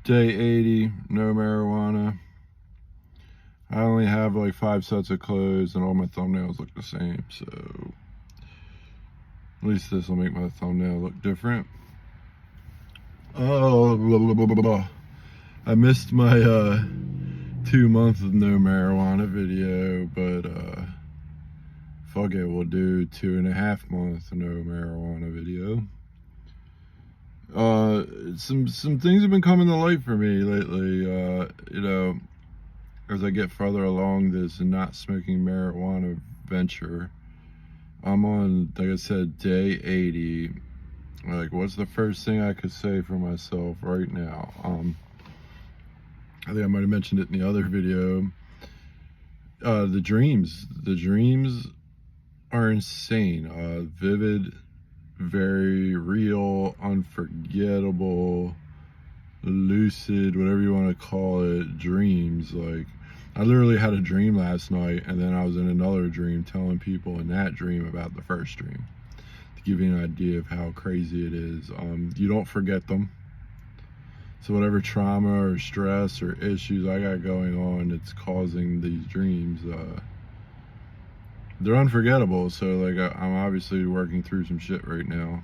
Day 80, no marijuana. I only have like 5 sets of clothes and all my thumbnails look the same, so at least this will make my thumbnail look different. Oh, blah, blah, blah, blah, blah. I missed my 2 months of no marijuana video, but fuck it, we'll do 2.5 months no marijuana video. Some things have been coming to light for me lately. You know, as I get further along this not smoking marijuana venture, I'm on, like I said, day 80. Like, what's the first thing I could say for myself right now? I think I might have mentioned it in the other video. The dreams are insane. Vivid, very real, unforgettable, lucid, whatever you want to call it, dreams. Like, I literally had a dream last night, and then I was in another dream telling people in that dream about the first dream, to give you an idea of how crazy it is. You don't forget them. So whatever trauma or stress or issues I got going on, it's causing these dreams. They're unforgettable. So like I'm obviously working through some shit right now.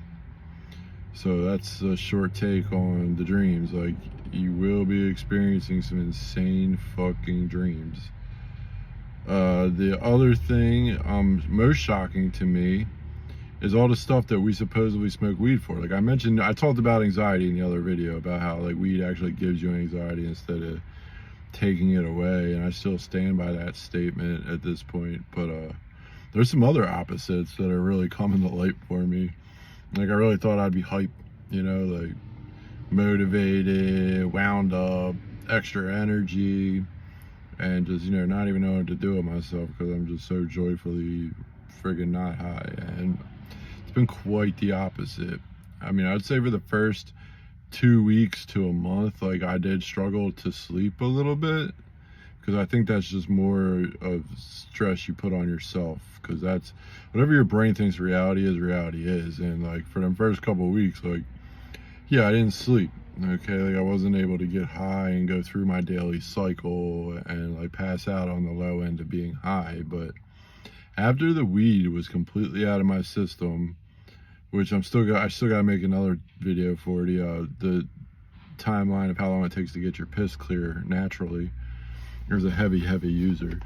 So that's a short take on the dreams. Like, you will be experiencing some insane fucking dreams. The other thing most shocking to me is all the stuff that we supposedly smoke weed for. Like I mentioned, I talked about anxiety in the other video, about how like weed actually gives you anxiety instead of taking it away, and I still stand by that statement at this point. But there's some other opposites that are really coming to light for me. Like, I really thought I'd be hyped, you know, like motivated, wound up, extra energy, and just, you know, not even knowing what to do with myself because I'm just so joyfully friggin' not high. And it's been quite the opposite. I mean, I'd say for the first 2 weeks to a month, like, I did struggle to sleep a little bit, because I think that's just more of stress you put on yourself, because that's whatever your brain thinks reality is. And like, for them first couple of weeks, like, yeah, I didn't sleep, okay? Like, I wasn't able to get high and go through my daily cycle and like pass out on the low end of being high. But after the weed was completely out of my system, which I still got to make another video for the timeline of how long it takes to get your piss clear naturally. There's a heavy user.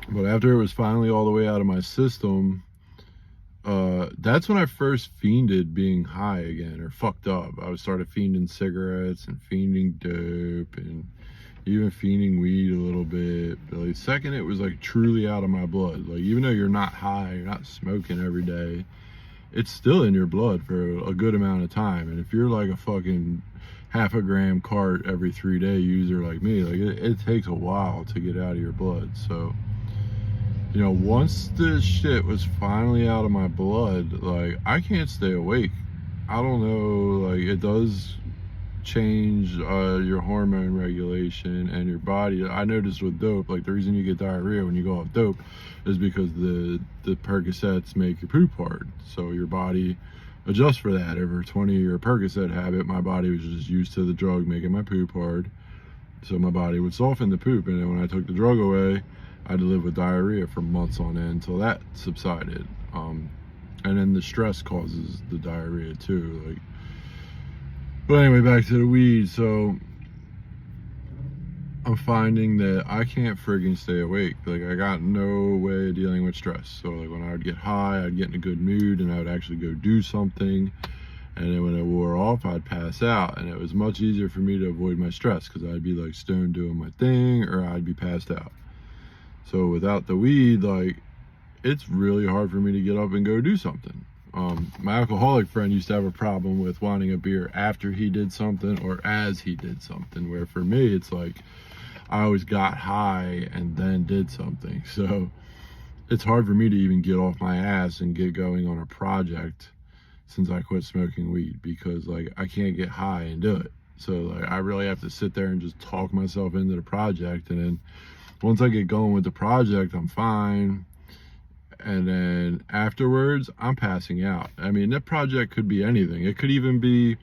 But after it was finally all the way out of my system, that's when I first fiended being high again, or fucked up. I started fiending cigarettes and fiending dope and even fiending weed a little bit. But like, the second it was like truly out of my blood, like, even though you're not high, you're not smoking every day, it's still in your blood for a good amount of time. And if you're like a fucking half a gram cart every 3-day user like me, like it takes a while to get out of your blood. So, you know, once this shit was finally out of my blood, like, I can't stay awake. I don't know, like, it does change your hormone regulation and your body. I noticed with dope, like, the reason you get diarrhea when you go off dope is because the Percocets make your poop hard. So your body adjusts for that. Over a 20-year Percocet habit, my body was just used to the drug making my poop hard. So my body would soften the poop, and then when I took the drug away, I had to live with diarrhea for months on end until that subsided. And then the stress causes the diarrhea too. Like, but anyway, back to the weed. So I'm finding that I can't friggin' stay awake. Like, I got no way of dealing with stress. So like, when I would get high, I'd get in a good mood and I would actually go do something. And then when it wore off, I'd pass out. And it was much easier for me to avoid my stress, because I'd be like stoned doing my thing, or I'd be passed out. So without the weed, like, it's really hard for me to get up and go do something. My alcoholic friend used to have a problem with wanting a beer after he did something or as he did something, where for me, it's like, I always got high and then did something. So it's hard for me to even get off my ass and get going on a project since I quit smoking weed, because like, I can't get high and do it. So like, I really have to sit there and just talk myself into the project, and then once I get going with the project, I'm fine. And then afterwards, I'm passing out. I mean, that project could be anything. It could even be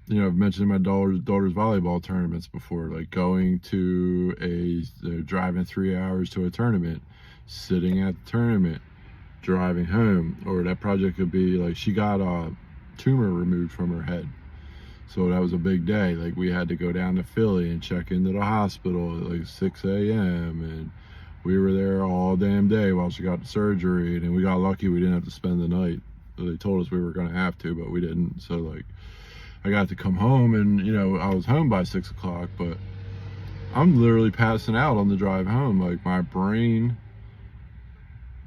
you know, I've mentioned my daughter's volleyball tournaments before, like going to driving 3 hours to a tournament, sitting at the tournament, driving home. Or that project could be like she got a tumor removed from her head. So that was a big day. Like we had to go down to Philly and check into the hospital at like 6 a.m. And we were there all damn day while she got the surgery. And we got lucky we didn't have to spend the night. They told us we were going to have to, but we didn't. So like I got to come home, and you know, I was home by 6 o'clock, but I'm literally passing out on the drive home. Like my brain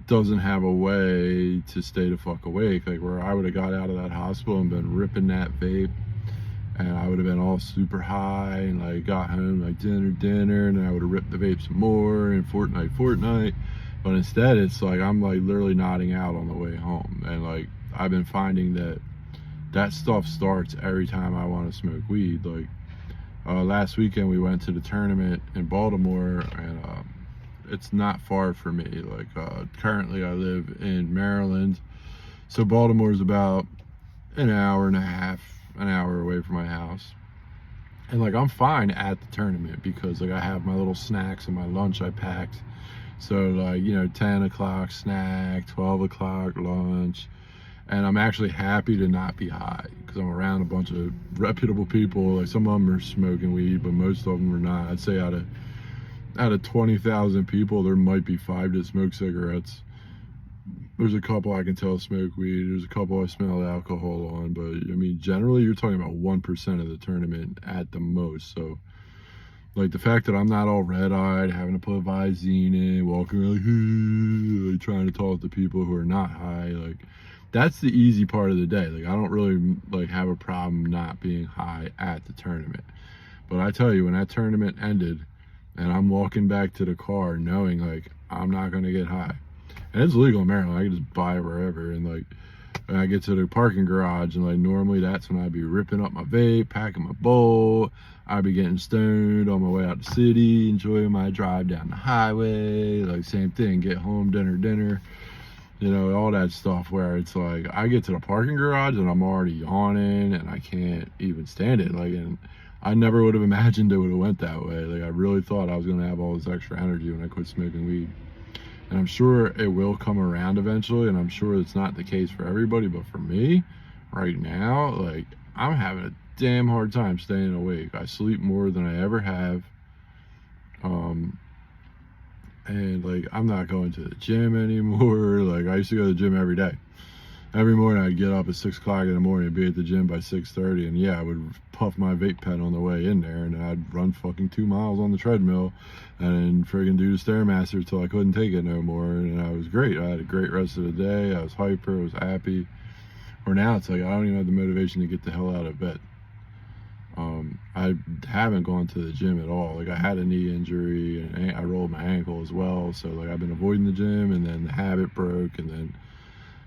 doesn't have a way to stay the fuck awake. Like where I would have got out of that hospital and been ripping that vape, and I would have been all super high, and like got home like dinner, and then I would have ripped the vape some more, and Fortnite. But instead, it's like I'm like literally nodding out on the way home, and like I've been finding that stuff starts every time I want to smoke weed. Like last weekend we went to the tournament in Baltimore, and it's not far from me. Like currently I live in Maryland, so Baltimore is about an hour and a half, an hour away from my house. And like I'm fine at the tournament because like I have my little snacks and my lunch I packed. So like, you know, 10 o'clock snack, 12 o'clock lunch. And I'm actually happy to not be high because I'm around a bunch of reputable people. Like some of them are smoking weed, but most of them are not. I'd say out of 20,000 people, there might be 5 that smoke cigarettes. There's a couple I can tell smoke weed. There's a couple I smell alcohol on, but I mean, generally you're talking about 1% of the tournament at the most. So like the fact that I'm not all red-eyed, having to put Visine in, walking around like trying to talk to people who are not high, like that's the easy part of the day. Like I don't really like have a problem not being high at the tournament. But I tell you, when that tournament ended and I'm walking back to the car knowing like I'm not gonna get high. And it's legal in Maryland, I can just buy it wherever. And like when I get to the parking garage, and like normally that's when I'd be ripping up my vape, packing my bowl, I'd be getting stoned on my way out the city, enjoying my drive down the highway, like same thing, get home, dinner, you know, all that stuff, where it's like I get to the parking garage and I'm already yawning and I can't even stand it. Like, and I never would have imagined it would have went that way. Like I really thought I was gonna have all this extra energy when I quit smoking weed. And I'm sure it will come around eventually, and I'm sure it's not the case for everybody, but for me, right now, like, I'm having a damn hard time staying awake. I sleep more than I ever have. And, like, I'm not going to the gym anymore. Like, I used to go to the gym every day. Every morning I'd get up at 6 o'clock in the morning and be at the gym by 6:30, and yeah, I would puff my vape pen on the way in there, and I'd run fucking 2 miles on the treadmill and then friggin' do the Stairmaster till I couldn't take it no more, and I was great. I had a great rest of the day. I was hyper, I was happy. Or now it's like I don't even have the motivation to get the hell out of bed. I haven't gone to the gym at all. Like I had a knee injury and I rolled my ankle as well, so like I've been avoiding the gym, and then the habit broke, and then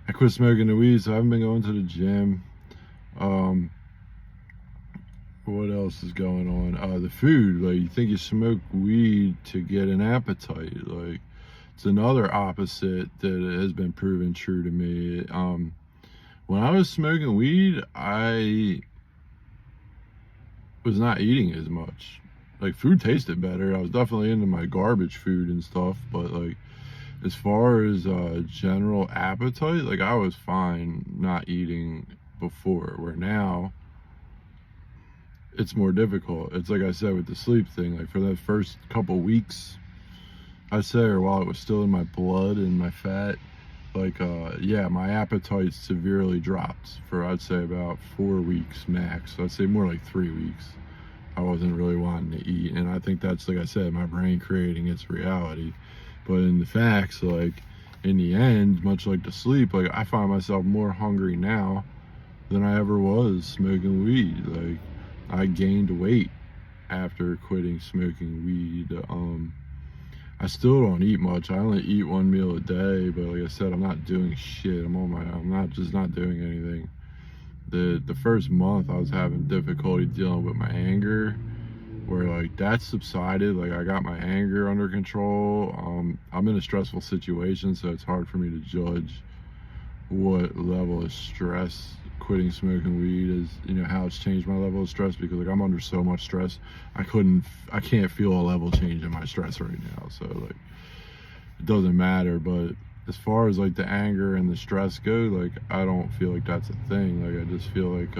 I quit smoking the weed, so I haven't been going to the gym. What else is going on? The food, like you think you smoke weed to get an appetite. Like it's another opposite that has been proven true to me. When I was smoking weed, I was not eating as much. Like food tasted better. I was definitely into my garbage food and stuff, but like as far as general appetite, like I was fine not eating before, where now it's more difficult. It's like I said with the sleep thing, like for the first couple weeks, I say, or while it was still in my blood and my fat, like yeah, my appetite severely dropped for I'd say about 4 weeks max. I'd say more like 3 weeks. I wasn't really wanting to eat, and I think that's, like I said, my brain creating its reality. But in the facts, like in the end, much like the sleep, like I find myself more hungry now than I ever was smoking weed. Like I gained weight after quitting smoking weed. I still don't eat much. I only eat 1 meal a day, but like I said, I'm not doing shit. I'm not doing anything. The first month I was having difficulty dealing with my anger, where like that subsided. Like I got my anger under control. I'm in a stressful situation, so it's hard for me to judge what level of stress quitting smoking weed is, you know, how it's changed my level of stress, because like I'm under so much stress. I can't feel a level change in my stress right now. So like it doesn't matter. But as far as like the anger and the stress go, like I don't feel like that's a thing. Like I just feel like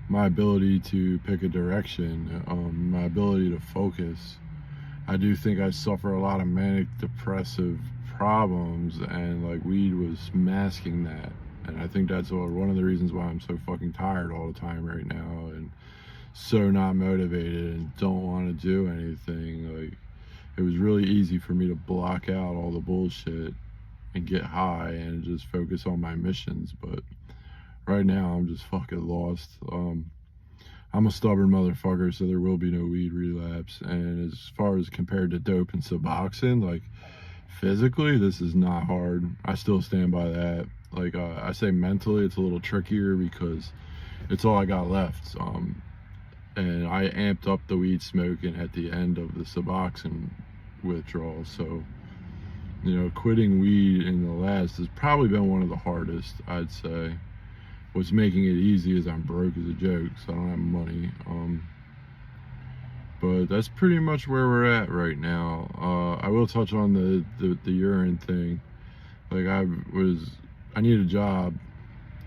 my ability to pick a direction, my ability to focus. I do think I suffer a lot of manic depressive problems, and like weed was masking that. And I think that's one of the reasons why I'm so fucking tired all the time right now, and so not motivated and don't want to do anything. Like it was really easy for me to block out all the bullshit and get high and just focus on my missions. But right now I'm just fucking lost. I'm a stubborn motherfucker, so there will be no weed relapse. And as far as compared to dope and Suboxone, like physically, this is not hard. I still stand by that. Like I say, mentally, it's a little trickier because it's all I got left. And I amped up the weed smoking at the end of the Suboxone withdrawal. So, you know, quitting weed in the last has probably been one of the hardest, I'd say. What's making it easy is I'm broke as a joke, so I don't have money. But that's pretty much where we're at right now. I will touch on the urine thing. Like I need a job,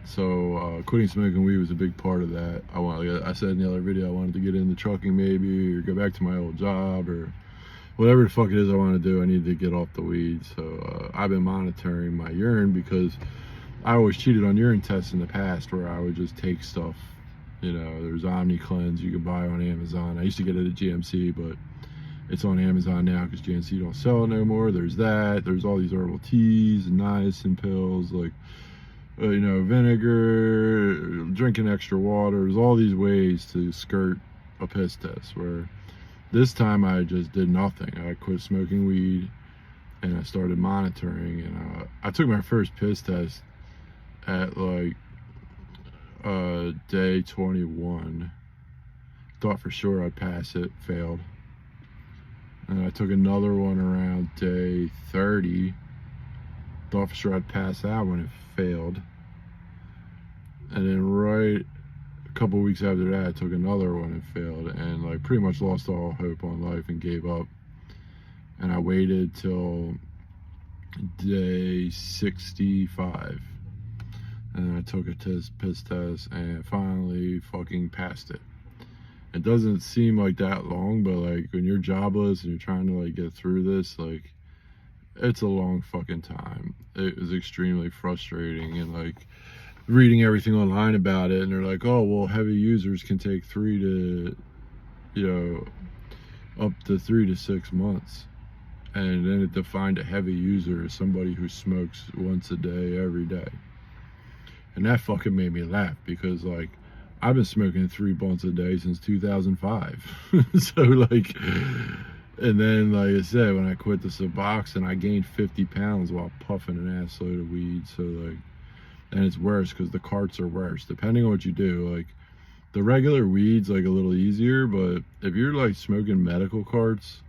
so quitting smoking weed was a big part of that. Like I said in the other video, I wanted to get into trucking maybe, or go back to my old job, or whatever the fuck it is I want to do. I need to get off the weed. So I've been monitoring my urine, because I always cheated on urine tests in the past, where I would just take stuff. You know, there's OmniCleanse you can buy on Amazon. I used to get it at GMC, but it's on Amazon now because GMC don't sell it no more. There's that. There's all these herbal teas and niacin pills, like, you know, vinegar, drinking extra water. There's all these ways to skirt a piss test, where this time I just did nothing. I quit smoking weed and I started monitoring, and I took my first piss test at like day 21. Thought for sure I'd pass it, failed. And I took another one around day 30. Thought for sure I'd pass that one, it failed. And then right a couple weeks after that, I took another one and failed, and like pretty much lost all hope on life and gave up. And I waited till day 65. And I took a piss test and finally fucking passed it. It doesn't seem like that long, but like when you're jobless and you're trying to like get through this, like it's a long fucking time. It was extremely frustrating, and like reading everything online about it, and they're like, oh well, heavy users can take 3 to, you know, up to 3 to 6 months. And then it defined a heavy user as somebody who smokes once a day, every day. And that fucking made me laugh, because like I've been smoking 3 blunts a day since 2005. So like, and then like I said, when I quit the Suboxone, I gained 50 pounds while puffing an ass load of weed. So like, and it's worse because the carts are worse depending on what you do. Like the regular weed's like a little easier, but if you're like smoking medical carts,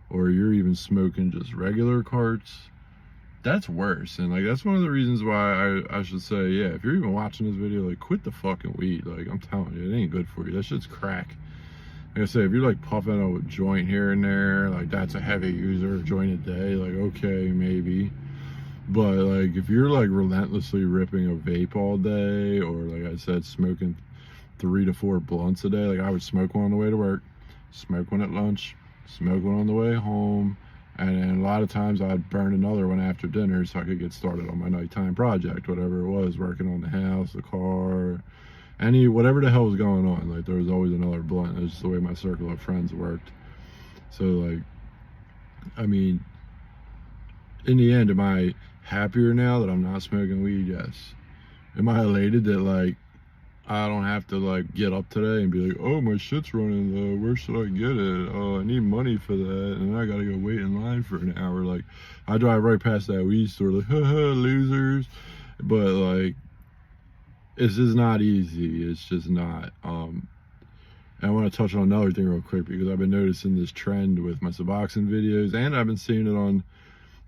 or you're even smoking just regular carts, that's worse. And like that's one of the reasons why I should say, yeah, if you're even watching this video, like quit the fucking weed. Like I'm telling you, it ain't good for you. That shit's crack. Like I say, if you're like puffing a joint here and there, like that's a heavy user, a joint a day, like okay, maybe. But like if you're like relentlessly ripping a vape all day, or like I said, smoking 3 to 4 blunts a day, like I would smoke one on the way to work, smoke one at lunch, smoke one on the way home, and then a lot of times I'd burn another one after dinner so I could get started on my nighttime project, whatever it was, working on the house, the car, whatever the hell was going on. Like there was always another blunt. That's just the way my circle of friends worked. So like, I mean, in the end, am I happier now that I'm not smoking weed? Yes. Am I elated that like I don't have to like get up today and be like, oh, my shit's running low, where should I get it? Oh, I need money for that, and I gotta go wait in line for an hour. Like I drive right past that weed store like, haha, losers. But like it's just not easy. It's just not. And I want to touch on another thing real quick, because I've been noticing this trend with my Suboxone videos, and I've been seeing it on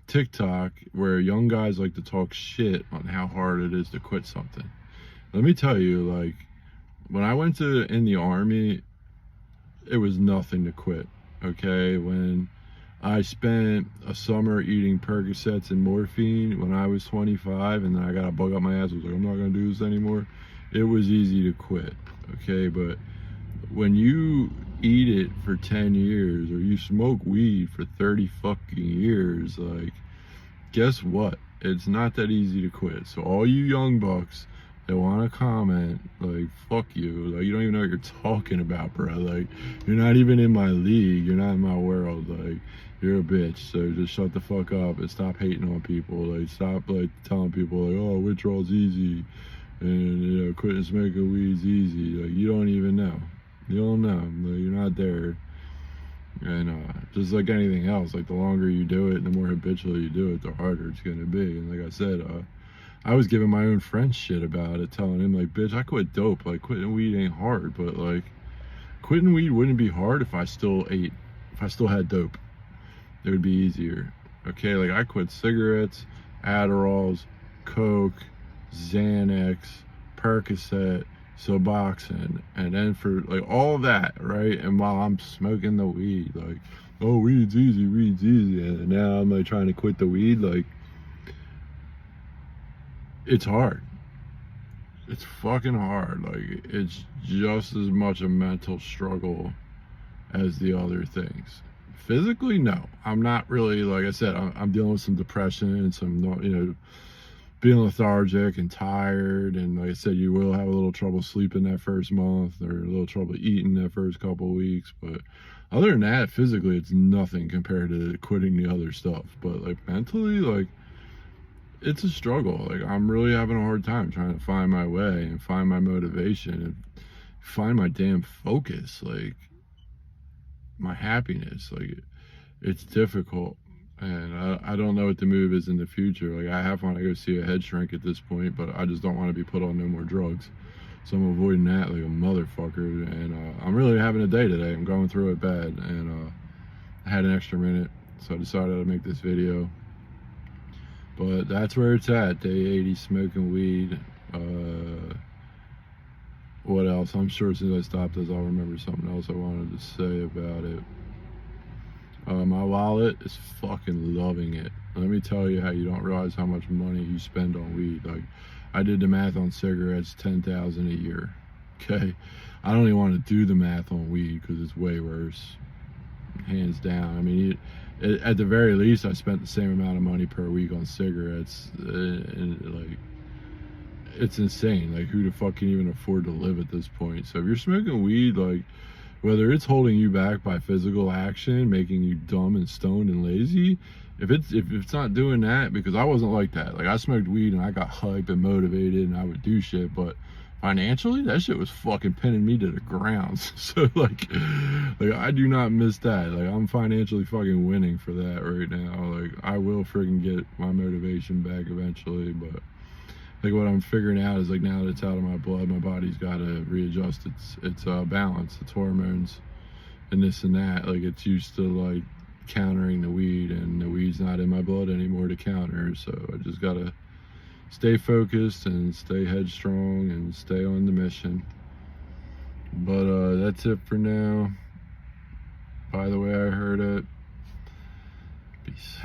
TikTok where young guys like to talk shit on how hard it is to quit something. Let me tell you, like, when I went in the army, it was nothing to quit. Okay, when I spent a summer eating Percocets and morphine when I was 25, and then I got a bug up my ass. I was like, I'm not gonna do this anymore. It was easy to quit. Okay, but when you eat it for 10 years or you smoke weed for 30 fucking years, like, guess what? It's not that easy to quit. So all you young bucks that want to comment, like, fuck you. Like, you don't even know what you're talking about, bro. Like, you're not even in my league. You're not in my world. Like, you're a bitch. So just shut the fuck up and stop hating on people. Like, stop, like, telling people, like, oh, withdrawal's easy. And, you know, quitting smoking weed's easy. Like, you don't even know. You don't know. Like, you're not there. And just like anything else, like, the longer you do it, the more habitual you do it, the harder it's going to be. And like I said, I was giving my own friend shit about it, telling him, like, bitch, I quit dope. Like, quitting weed ain't hard, but, like, quitting weed wouldn't be hard if I still had dope. It would be easier. Okay, like, I quit cigarettes, Adderalls, Coke, Xanax, Percocet, Suboxone, and then for, like, all that, right? And while I'm smoking the weed, like, oh, weed's easy, and now I'm, like, trying to quit the weed, like, it's hard. It's fucking hard. Like, it's just as much a mental struggle as the other things. Physically, no. I'm not really, like I said, I'm dealing with some depression and some, you know, being lethargic and tired. And like I said, you will have a little trouble sleeping that first month or a little trouble eating that first couple of weeks. But other than that, physically, it's nothing compared to quitting the other stuff. But like mentally, like, it's a struggle. Like, I'm really having a hard time trying to find my way and find my motivation and find my damn focus, like, my happiness. Like, it's difficult, and I don't know what the move is in the future. Like, I have want to go see a head shrink at this point, but I just don't want to be put on no more drugs, so I'm avoiding that like a motherfucker. And I'm really having a day today. I'm going through it bad, and I had an extra minute, so I decided to make this video. But that's where it's at, day 80, smoking weed. What else? I'm sure as soon as I stop this, I'll remember something else I wanted to say about it. My wallet is fucking loving it. Let me tell you how you don't realize how much money you spend on weed. Like, I did the math on cigarettes, $10,000 a year. Okay? I don't even want to do the math on weed because it's way worse. Hands down. I mean, at the very least, I spent the same amount of money per week on cigarettes, and like, it's insane. Like, who the fuck can even afford to live at this point? So if you're smoking weed, like, whether it's holding you back by physical action, making you dumb and stoned and lazy, if it's not doing that, because I wasn't like that. Like, I smoked weed and I got hype and motivated and I would do shit, but financially, that shit was fucking pinning me to the ground. So like I do not miss that. Like, I'm financially fucking winning for that right now. Like, I will friggin' get my motivation back eventually, but like, what I'm figuring out is, like, now that it's out of my blood, my body's got to readjust its balance, its hormones, and this and that. Like, it's used to, like, countering the weed, and the weed's not in my blood anymore to counter. So I just gotta stay focused and stay headstrong and stay on the mission. But that's it for now. By the way, I heard it. Peace.